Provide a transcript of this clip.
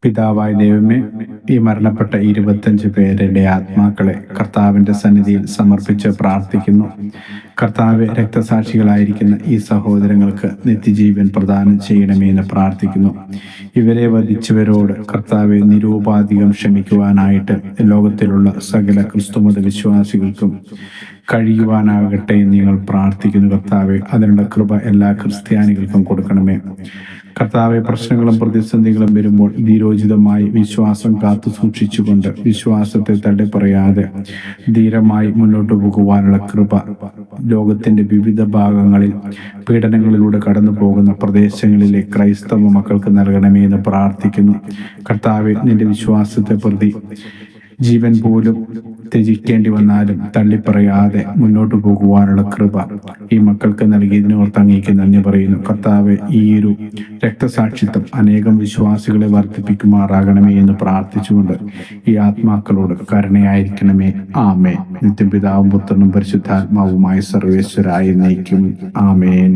പിതാവായ ദൈവമേ, ഈ മരണപ്പെട്ട 25 പേരുടെ ആത്മാക്കളെ കർത്താവിൻ്റെ സന്നിധിയിൽ സമർപ്പിച്ച് പ്രാർത്ഥിക്കുന്നു. കർത്താവെ, രക്തസാക്ഷികളായിരിക്കുന്ന ഈ സഹോദരങ്ങൾക്ക് നിത്യജീവൻ പ്രദാനം ചെയ്യണമേ എന്ന് പ്രാർത്ഥിക്കുന്നു. ഇവരെ വധിച്ചവരോട് കർത്താവെ നിരൂപാധികം ക്ഷമിക്കുവാനായിട്ട് ലോകത്തിലുള്ള സകല ക്രിസ്തുമത വിശ്വാസികൾക്കും കഴിയുവാനാകട്ടെ എന്ന് ഞങ്ങൾ പ്രാർത്ഥിക്കുന്നു. കർത്താവെ, അതിനുള്ള കൃപ എല്ലാ ക്രിസ്ത്യാനികൾക്കും കൊടുക്കണമേ. കർത്താവെ, പ്രശ്നങ്ങളും പ്രതിസന്ധികളും വരുമ്പോൾ ധീരോചിതമായി വിശ്വാസം കാത്തു സൂക്ഷിച്ചുകൊണ്ട് വിശ്വാസത്തെ തള്ളിപ്പറയാതെ ധീരമായി മുന്നോട്ട് പോകുവാനുള്ള കൃപ ലോകത്തിന്റെ വിവിധ ഭാഗങ്ങളിൽ പീഡനങ്ങളിലൂടെ കടന്നു പോകുന്ന പ്രദേശങ്ങളിലെ ക്രൈസ്തവ മക്കൾക്ക് നൽകണമേ എന്ന് പ്രാർത്ഥിക്കുന്നു. കർത്താവെ, നിന്റെ വിശ്വാസത്തെ പ്രതി ജീവൻ പോലും ത്യജിക്കേണ്ടി വന്നാലും തള്ളിപ്പറയാതെ മുന്നോട്ട് പോകുവാനുള്ള കൃപ ഈ മക്കൾക്ക് നൽകിയതിനോർത്ത് അങ്ങേക്ക് നന്ദി പറയുന്നു. കർത്താവെ, ഈ ഒരു രക്തസാക്ഷിത്വം അനേകം വിശ്വാസികളെ വർദ്ധിപ്പിക്കുമാറാകണമേ എന്ന് പ്രാർത്ഥിച്ചുകൊണ്ട് ഈ ആത്മാക്കളോട് കരുണയായിരിക്കണമേ. ആമേൻ. നിത്യപിതാവും പുത്രനും പരിശുദ്ധാത്മാവുമായ സർവേശ്വരായി നയിക്കും. ആമേൻ.